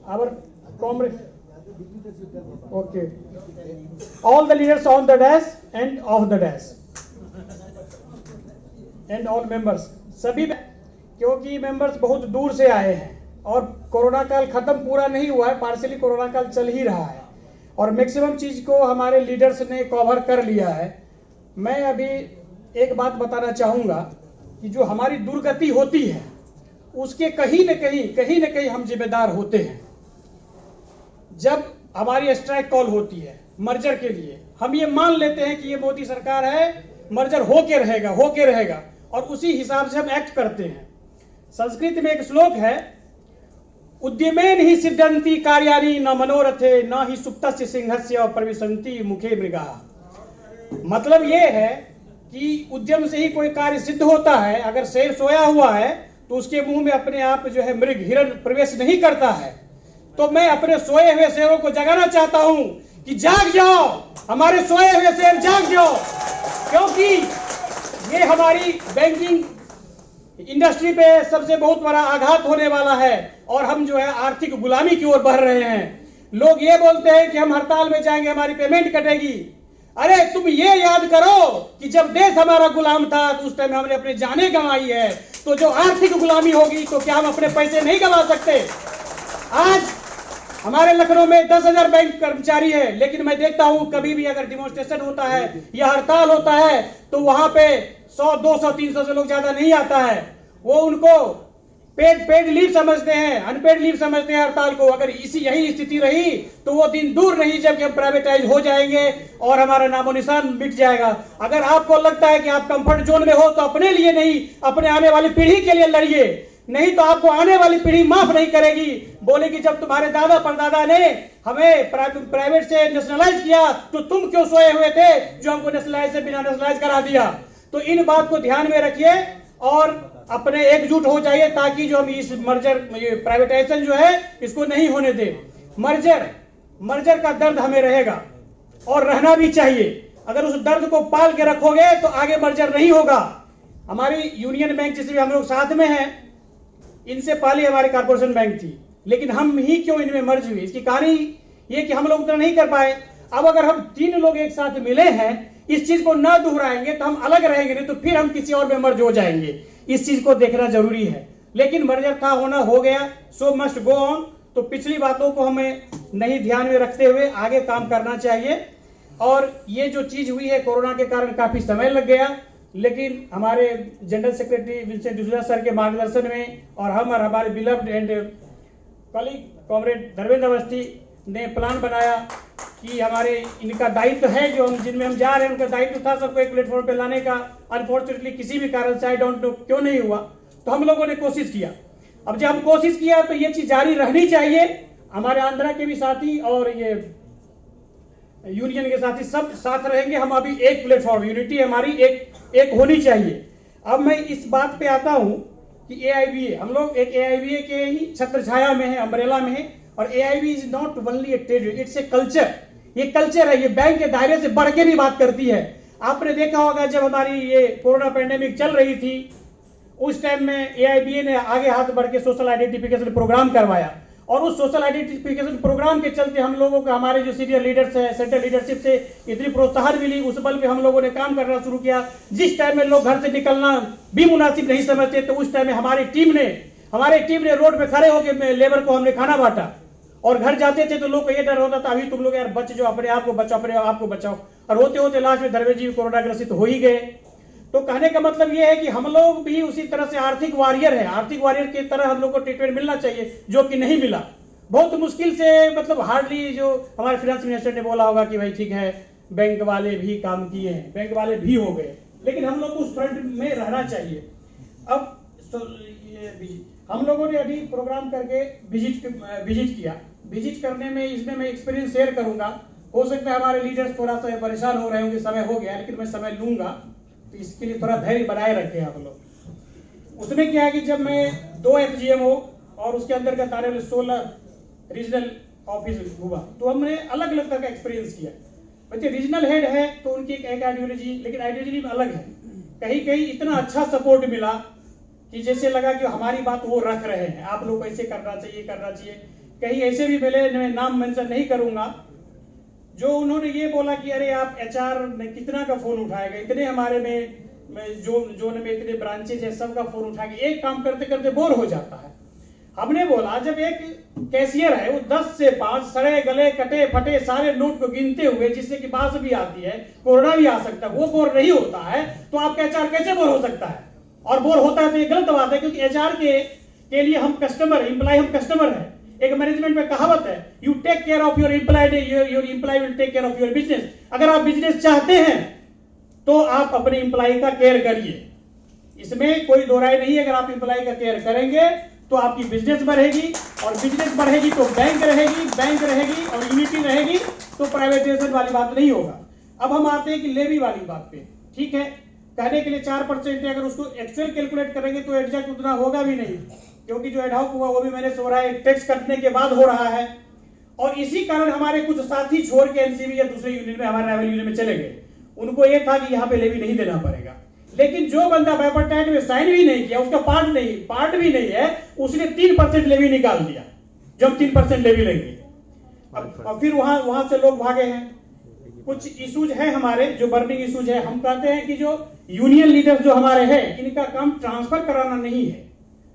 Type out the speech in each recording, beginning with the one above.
our comrade. Okay. All the leaders on the dash and off the dash. And all members. सभी, क्योंकि members बहुत दूर से आए हैं और कोरोना काल खत्म पूरा नहीं हुआ है, पार्शियली कोरोना काल चल ही रहा है और मैक्सिमम चीज को हमारे लीडर्स ने कवर कर लिया है। मैं अभी एक बात बताना चाहूंगा कि जो हमारी दुर्गति होती है उसके कहीं न कहीं हम जिम्मेदार होते हैं। जब हमारी स्ट्राइक कॉल होती है मर्जर के लिए, हम ये मान लेते हैं कि ये मोदी सरकार है, मर्जर होके रहेगा और उसी हिसाब से हम एक्ट करते हैं। संस्कृत में एक श्लोक है, उद्यमेन ही सिद्धंति कार्याणि न मनोरथे न ही सुप्तस्य सिंहस्य प्रविशन्ति मुखे मृगाः। मतलब ये है कि उद्यम से ही कोई कार्य सिद्ध होता है। अगर शेर सोया हुआ है तो उसके मुंह में अपने आप जो है मृग हिरण प्रवेश नहीं करता है। तो मैं अपने सोए हुए शेरों को जगाना चाहता हूं कि जाग जाओ, हमारे सोए हुए शेर जाग जाओ, क्योंकि ये हमारी बैंकिंग इंडस्ट्री पे सबसे बहुत बड़ा आघात होने वाला है और हम जो है आर्थिक गुलामी की ओर बढ़ रहे हैं। लोग ये बोलते हैं कि हम हड़ताल में जाएंगे, हमारी पेमेंट कटेगी। अरे तुम ये याद करो कि जब देश हमारा गुलाम था तो उस टाइम हमने अपने जाने गंवाई है, तो जो आर्थिक गुलामी होगी तो क्या हम अपने पैसे नहीं गंवा सकते? आज हमारे लखनऊ में 10,000 बैंक कर्मचारी है, लेकिन मैं देखता हूं कभी भी अगर डिमॉन्स्ट्रेशन होता है या हड़ताल होता है तो वहां पे 100, 200, 300 से लोग ज्यादा नहीं आता है। वो उनको पेड लीव समझते हैं, अनपेड लीव समझते हैं हड़ताल को। अगर यही स्थिति रही तो वो दिन दूर नहीं जब हम प्राइवेटाइज हो जाएंगे और हमारा नामो निशान मिट जाएगा। अगर आपको लगता है कि आप कंफर्ट जोन में हो तो अपने लिए नहीं, अपने आने वाली पीढ़ी के लिए लड़िए, नहीं तो आपको आने वाली पीढ़ी माफ नहीं करेगी। बोलेगी जब तुम्हारे दादा परदादा ने हमें प्राइवेट से नेशनलाइज किया तो तुम क्यों सोए हुए थे जो हमको नेशनलाइज से बिना नेशनलाइज करा दिया। तो इन बात को ध्यान में रखिए और अपने एकजुट हो जाइए ताकि जो हम इस मर्जर प्राइवेटाइजेशन जो है इसको नहीं होने दे। मर्जर का दर्द हमें रहेगा और रहना भी चाहिए। अगर उस दर्द को पाल के रखोगे तो आगे मर्जर नहीं होगा। हमारी यूनियन बैंक जिसमें हम लोग साथ में हैं, इनसे पहले हमारी कारपोरेशन बैंक थी, लेकिन हम ही क्यों इनमें मर्ज हुए, इसकी कहानी ये कि हम लोग उतना नहीं कर पाए। अब अगर हम 3 लोग एक साथ मिले हैं, इस चीज को न दोहराएंगे तो हम अलग रहेंगे, नहीं तो फिर हम किसी और में मर्ज हो जाएंगे। इस चीज को देखना जरूरी है। लेकिन मर्जर था, होना हो गया, सो मस्ट गो ऑन। तो पिछली बातों को हमें नहीं ध्यान में रखते हुए आगे काम करना चाहिए। और ये जो चीज हुई है कोरोना के कारण काफी समय लग गया, लेकिन हमारे general secretary Vincent D'Souza sir के मार्गदर्शन में और हम और हमारे beloved and colleague comrade Dharmendra Awasthi ने प्लान बनाया कि हमारे इनका दायित्व है जो हम जिनमें हम जा रहे हैं, उनका दायित्व था सबको एक प्लेटफॉर्म पे लाने का। अनफॉर्चुनेटली किसी भी कारण से, आई डोंट नो क्यों नहीं हुआ, तो हम लोगों ने कोशिश किया। अब जब हम कोशिश किया तो ये चीज जारी रहनी चाहिए। हमारे आंध्रा के भी साथी और ये यूनियन के साथी सब साथ रहेंगे। हम अभी एक प्लेटफॉर्म, यूनिटी हमारी एक होनी चाहिए। अब मैं इस बात पे आता हूं कि एआईबीए, हम लोग एक एआईबीए के ही छत्र छाया में है, अम्ब्रेला में है। और AIB is not only A trade, it's a culture. ये कल्चर है, ये बैंक के दायरे से बढ़ के भी बात करती है। आपने देखा होगा जब हमारी ये कोरोना पैंडेमिक चल रही थी उस टाइम में एआईबीए ने आगे हाथ बढ़ के सोशल आइडेंटिफिकेशन प्रोग्राम करवाया और उस सोशल आइडेंटिफिकेशन प्रोग्राम के चलते हम लोगों को, हमारे जो सीनियर लीडर्स है, सेंट्रल लीडरशिप से इतनी प्रोत्साहन मिली, उस बल पे हम लोगों ने काम करना शुरू किया। जिस टाइम में लोग घर से निकलना भी मुनासिब नहीं समझते तो उस टाइम में हमारी टीम ने रोड पे खड़े होकर लेबर को हमने खाना बांटा। और घर जाते थे तो लोग को ये डर होता था, अभी तुम लोग यार बच जाओ, अपने आप को बचाओ, अपने आप को बचाओ। और होते होते लास्ट में धर्मेंद्र जी कोरोना ग्रसित हो ही गए। तो कहने का मतलब ये है कि हम लोग भी उसी तरह से आर्थिक वॉरियर है, आर्थिक वॉरियर की तरह हम लोग को ट्रीटमेंट मिलना चाहिए, जो कि नहीं मिला। बहुत मुश्किल से, मतलब हार्डली, जो हमारे फाइनेंस मिनिस्टर ने बोला होगा कि भाई ठीक है बैंक वाले भी काम किए हैं, बैंक वाले भी हो गए, लेकिन हम लोग को उस फ्रंट में रहना चाहिए। अब हम लोगों ने अभी प्रोग्राम करके विजिट किया। विजिट करने में इसमें मैं एक्सपीरियंस शेयर करूंगा। हो सकता है हमारे लीडर्स थोड़ा सा परेशान हो रहे होंगे, समय हो गया, लेकिन मैं समय लूंगा, तो इसके लिए थोड़ा धैर्य बनाए रखें आप लोग। उसमें क्या है कि जब मैं 2 FGMO और उसके अंतर्गत आने वाले 16 रीजनल ऑफिस हुआ तो हमने अलग अलग तरह का एक्सपीरियंस किया। बच्चे रीजनल हेड है तो उनकी एक आइडियोलॉजी, लेकिन आइडियोलॉजी में अलग है। कहीं कहीं इतना अच्छा सपोर्ट मिला कि जैसे लगा कि हमारी बात वो रख रहे हैं, आप लोग को ऐसे करना चाहिए। कहीं ऐसे भी मिले, मैं नाम मेंशन नहीं करूंगा, जो उन्होंने ये बोला कि अरे आप एचआर में कितना का फोन उठाएगा, इतने हमारे में जोन में इतने ब्रांचेज है, सबका फोन उठाएगा, एक काम करते करते बोर हो जाता है। हमने बोला जब एक कैशियर है वो 10 से 5 सड़े गले कटे फटे सारे नोट को गिनते हुए, जिससे कि बांस भी आती है, कोरोना भी आ सकता है, वो बोर नहीं होता है, तो आपका एचआर कैसे बोर हो सकता है? और बोर होता है तो ये गलत बात है, क्योंकि एचआर के लिए हम कस्टमर, एम्प्लॉय हम कस्टमर है। एक मैनेजमेंट में कहावत है, you take care of your employ, your employ will take care of your business. अगर आप बिजनेस चाहते हैं तो आप अपने एम्प्लॉय का केयर करिए, इसमें कोई दो राय नहीं है। अगर आप एम्प्लॉय का केयर करेंगे तो आपकी बिजनेस बढ़ेगी, और बिजनेस बढ़ेगी तो बैंक रहेगी, बैंक रहेगी और यूनिटी रहेगी, तो प्राइवेटाइजेशन वाली बात नहीं होगा। अब हम आते हैं कि लेवी वाली बात पे। ठीक है, कहने के लिए 4% है, अगर उसको एक्चुअल कैलकुलेट करेंगे तो एग्जैक्ट उतना होगा भी नहीं, क्योंकि जो एडहॉक हुआ वो भी मैंने सो रहा है टैक्स कटने के बाद हो रहा है। और इसी कारण हमारे कुछ साथी छोड़ के एनसीबी या दूसरे यूनियन में, हमारे राइवल यूनियन में चले गए। उनको ये था कि यहाँ पे लेवी नहीं देना पड़ेगा, लेकिन जो बंदा बाइपर्टाइट में साइन भी नहीं किया, उसका पार्ट भी नहीं है, उसने 3% लेवी निकाल दिया, जब 3% लेवी लेंगे। और फिर वहां से लोग भागे हैं। कुछ इश्यूज है हमारे जो बर्निंग इश्यूज है। हम कहते हैं कि जो यूनियन लीडर्स जो हमारे हैं, इनका काम ट्रांसफर कराना नहीं है।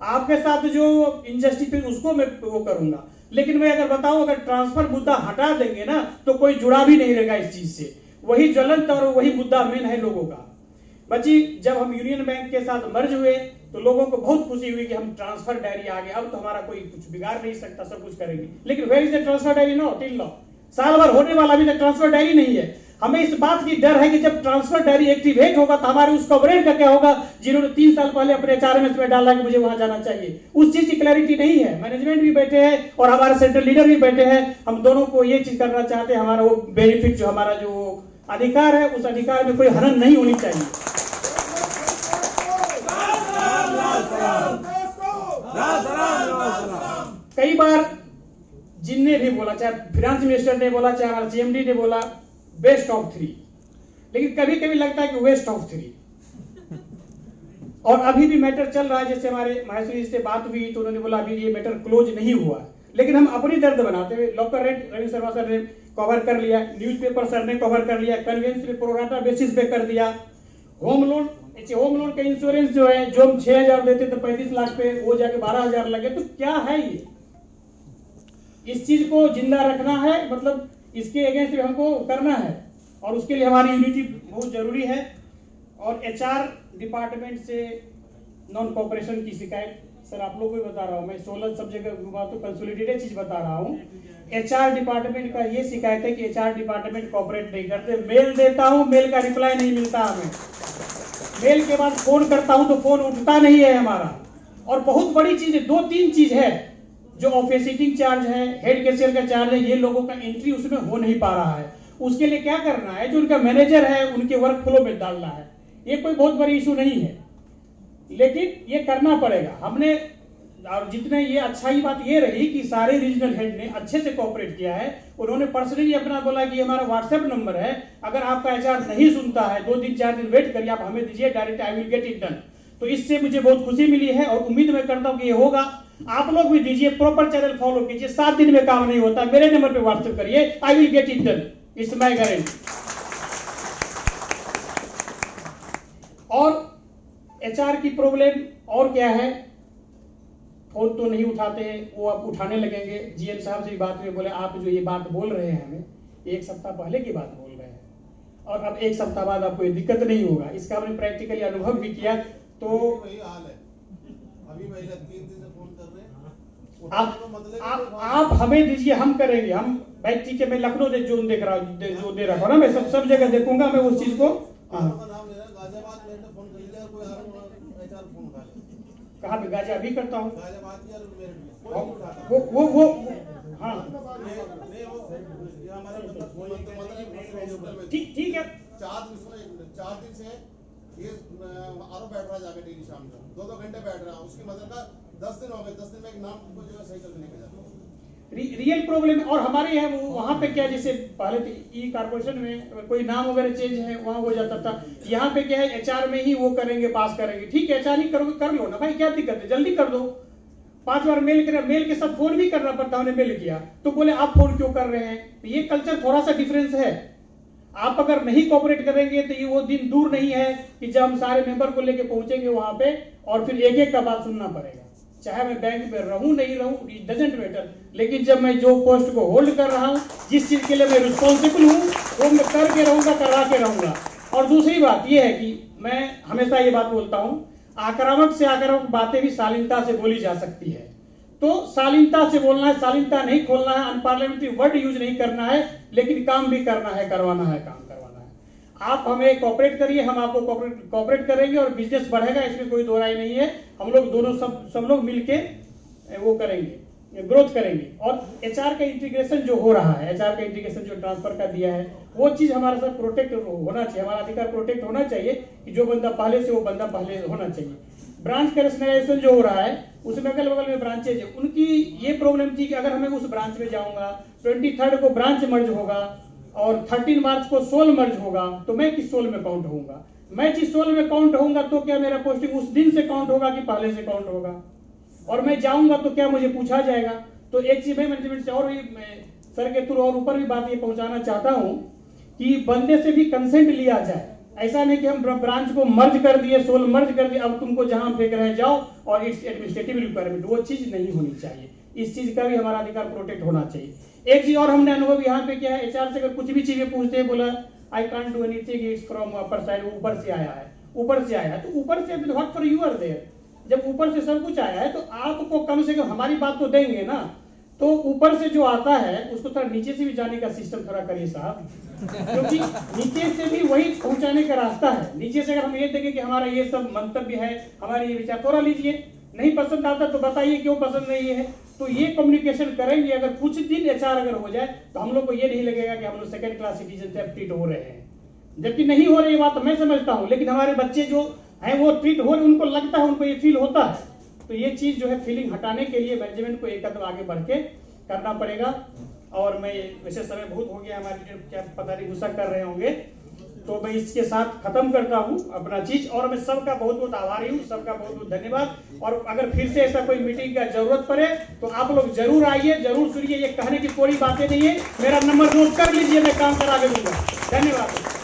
आपके साथ जो इनजस्टिस उसको मैं वो करूंगा, लेकिन मैं अगर बताऊं, अगर ट्रांसफर मुद्दा हटा देंगे ना तो कोई जुड़ा भी नहीं रहेगा इस चीज से। वही ज्वलंत और वही मुद्दा मेन है लोगों का। बच्ची, जब हम यूनियन बैंक के साथ मर्ज हुए तो लोगों को बहुत खुशी हुई कि हम ट्रांसफर डायरी आ गए, अब तो हमारा कोई कुछ बिगाड़ नहीं सकता, सब कुछ करेंगे। लेकिन where is the transfer diary no till now? साल भर होने वाला, अभी तक ट्रांसफर डायरी नहीं है। हमें इस बात की डर है कि जब ट्रांसफर डायरी एक्टिवेट होगा तो हमारे उस कवरेज का क्या होगा, जिन्होंने 3 साल पहले अपने एचआरएमएस में डाला कि मुझे वहां जाना चाहिए, उस चीज की क्लैरिटी नहीं है। मैनेजमेंट भी बैठे हैं और हमारे सेंट्रल लीडर भी बैठे हैं, हम दोनों को ये चीज करना चाहते हैं, हमारा वो बेनिफिट जो हमारा जो अधिकार है, उस अधिकार में कोई हनन नहीं होनी चाहिए। कई बार जिनने भी बोला, चाहे फाइनेंस मिनिस्टर ने बोला, चाहे हमारे सीएमडी ने बोला, बेस्ट ऑफ 3, लेकिन कभी कभी लगता है कि वेस्ट ऑफ 3। और अभी भी मैटर चल रहा है। जैसे हमारे माहेश्वरी से बात हुई तो उन्होंने बोला अभी ये मैटर क्लोज नहीं हुआ, लेकिन हम अपनी दर्द बनाते हुए, लॉकर रेट रवि शर्मा सर ने कवर कर लिया, न्यूज़पेपर सर ने कवर कर लिया, कन्वेंस पे प्रोराटा बेसिस पे कर दिया। होम लोन का इंश्योरेंस जो है, जो हम 6,000 देते तो 35 लाख पे वो जाके 12,000 लगे, तो क्या है ये? इस चीज को जिंदा रखना है, मतलब इसके अगेंस्ट हमको करना है, और उसके लिए हमारी यूनिटी बहुत जरूरी है। और एचआर डिपार्टमेंट से नॉन कॉपरेशन की शिकायत, सर आप लोग को भी बता रहा हूं मैं, 16 सब जगह तो कंसोलिडेटेड चीज बता रहा हूं। एचआर डिपार्टमेंट का ये शिकायत है कि एचआर डिपार्टमेंट कॉपरेट नहीं करते। मेल देता हूं, मेल का रिप्लाई नहीं मिलता हमें, मेल के बाद फोन करता हूं तो फोन उठता नहीं है हमारा। और बहुत बड़ी चीज है, 2-3 चीज है, जो ऑफिसिटिंग चार्ज है, हेड कैशियर का चार्ज है, ये लोगों का एंट्री उसमें हो नहीं पा रहा है। उसके लिए क्या करना है, जो उनका मैनेजर है उनके वर्क फ्लो में डालना है। ये कोई बहुत बड़ी इशू नहीं है, लेकिन ये करना पड़ेगा हमने। और जितने ये अच्छाई बात ये रही कि सारे रीजनल हेड ने अच्छे से कोऑपरेट किया है। उन्होंने पर्सनली अपना बोला कि हमारा व्हाट्सएप नंबर है, अगर आपका एचआर नहीं सुनता है 2 दिन 4 दिन वेट करिए, आप हमें दीजिए, direct I will get it done. तो इससे मुझे बहुत खुशी मिली है और उम्मीद मैं करता हूं कि ये होगा। आप लोग भी दीजिए, प्रॉपर चैनल फॉलो कीजिए। 7 दिन में काम नहीं होता, मेरे नंबर पे व्हाट्सएप करिए, I will get it done, it's my guarantee. और एचआर की प्रॉब्लम और क्या है, फोन तो नहीं उठाते हैं, वो अब उठाने लगेंगे। जीएम साहब से भी बात हुई, बोले आप जो ये बात बोल रहे हैं हमें 1 सप्ताह पहले की बात बोल रहे हैं, और अब 1 सप्ताह बाद आपको ये दिक्कत नहीं होगा। इसका हमने प्रैक्टिकली अनुभव भी किया। तो वही हाल है, अभी महिला 3 दिन से फोन कर रहे हैं। आप हमें दीजिए, हम करेंगे। हम भाई ठीक है, मैं लखनऊ जोन देख रहा हूँ, जो दे रहा हूँ ना, मैं सब जगह देखूंगा मैं उस चीज को। गाजियाबाद में फोन कर लिया, कोई एचआर फोन उठा ले। कहाँ पे? गाजिया अभी करता हूँ गाजियाबाद की वो हाँ ठीक है। 4 दिन से ये आरो बैठ रहा जाके डेली शाम को 2-2 घंटे बैठ रहा, उसकी मदद का 10 दिन हो गए। 10 दिन में एक नाम को जो है सही करके लेके जाता हूँ। Real problem. और हमारे यहाँ वहाँ पे क्या, जैसे पहले तो ई कॉर्पोरेशन में कोई नाम वगैरह चेंज है वहाँ हो जाता था, यहाँ पे क्या है एचआर में ही वो करेंगे, पास करेंगे। ठीक है, एचआर ही करोगे, कर लो ना भाई, क्या दिक्कत है, जल्दी कर दो। 5 बार मेल के साथ फोन भी करना पड़ता है, उन्हें मेल किया तो बोले आप फोन क्यों कर रहे हैं। तो ये कल्चर थोड़ा सा डिफरेंस है। आप अगर नहीं कोऑपरेट करेंगे तो ये वो दिन दूर नहीं है कि जब हम सारे मेंबर को लेके पहुंचेंगे वहां पे और फिर एक एक का बात सुनना पड़ेगा। चाहे मैं बैंक में रहूं नहीं रहूं, इट डजंट मैटर, लेकिन जब मैं जो पोस्ट को होल्ड कर रहा हूं, जिस चीज के लिए मैं रिस्पॉन्सिबल हूं, वो मैं करके रहूंगा, करा के रहूंगा। और दूसरी बात यह है कि मैं हमेशा ये बात बोलता हूं, आक्रामक से आक्रामक बातें भी शालीनता से बोली जा सकती है। तो शालीनता से बोलना है, शालीनता नहीं खोलना है, अनपार्लियामेंट्री वर्ड यूज नहीं करना है, लेकिन काम भी करना है, करवाना है, काम करवाना है। आप हमें कोऑपरेट करिए, हम आपको कोऑपरेट करेंगे और बिजनेस बढ़ेगा, इसमें कोई दो राय नहीं है। हम लोग दोनों सब लोग मिलके वो करेंगे, ग्रोथ करेंगे। और एचआर का इंटीग्रेशन जो हो रहा है, एचआर का इंटीग्रेशन जो ट्रांसफर का दिया है, वो चीज हमारे साथ प्रोटेक्ट होना चाहिए, हमारा अधिकार प्रोटेक्ट होना चाहिए कि जो बंदा पहले से वो बंदा पहले होना चाहिए। ब्रांच कैरेशनलाइजेशन जो हो रहा है उसमें अगल बगल में ब्रांचेज है, उनकी ये प्रॉब्लम थी कि अगर हमें उस ब्रांच में जाऊंगा, 23 को ब्रांच मर्ज होगा और 13 मार्च को सोल मर्ज होगा, तो मैं किस सोल में काउंट होऊंगा। मैं जिस सोल में काउंट होऊंगा तो क्या मेरा पोस्टिंग उस दिन से काउंट होगा कि पहले से काउंट होगा, और मैं जाऊंगा तो क्या मुझे पूछा जाएगा। तो एक चीज मैं मैनेजमेंट से और भी सर के थ्रू और ऊपर भी बात ये पहुंचाना चाहता हूं कि बंदे से भी कंसेंट लिया जाए। ऐसा नहीं कि हम ब्रांच को मर्ज कर दिए, सोल मर्ज कर दिए, अब तुमको जहां फेंक रहे जाओ और इट्स एडमिनिस्ट्रेटिव रिक्वायरमेंट, वो चीज नहीं होनी चाहिए। इस चीज का भी हमारा अधिकार प्रोटेक्ट होना चाहिए। एक चीज और हमने अनुभव यहाँ पे किया है, एचआर से अगर कुछ भी चीजें पूछते हैं, बोला I can't do anything, it's from upper side, ऊपर से आया है, ऊपर से आया है। तो ऊपर से what for you are there, जब ऊपर से सब कुछ आया है तो आपको कम से कम हमारी बात तो देंगे ना। तो ऊपर से जो आता है उसको थोड़ा नीचे से भी जाने का सिस्टम थोड़ा करिए साहब, क्योंकि नीचे से भी वही पहुंचाने का रास्ता है। नीचे से अगर हम ये देखें कि हमारा ये सब मंतव्य है, हमारे ये विचार, थोड़ा लीजिए, नहीं पसंद आता तो बताइए क्यों पसंद नहीं है। तो ये कम्युनिकेशन करेंगे, अगर कुछ दिन एचआर अगर हो जाए तो हम लोग को ये नहीं लगेगा कि हम लोग सेकंड क्लास सिटीजन से ट्रीट हो रहे हैं, जबकि नहीं हो रही बात मैं समझता हूँ, लेकिन हमारे बच्चे जो हैं वो ट्रीट हो रहे, उनको लगता है, उनको ये फील होता है। तो ये चीज जो है फीलिंग हटाने के लिए मैनेजमेंट को एक कदम आगे बढ़ के करना पड़ेगा। और मैं वैसे समय बहुत हो गया, हमारे क्या पता नहीं गुस्सा कर रहे होंगे, तो मैं इसके साथ खत्म करता हूं अपना चीज। और मैं सबका बहुत बहुत आभारी हूं, सबका बहुत बहुत धन्यवाद। और अगर फिर से ऐसा कोई मीटिंग का जरूरत पड़े तो आप लोग जरूर आइए, जरूर सुनिए, ये कहने की कोई बातें नहीं है। मेरा नंबर नोट कर लीजिए, मैं काम करा के दूंगा। धन्यवाद।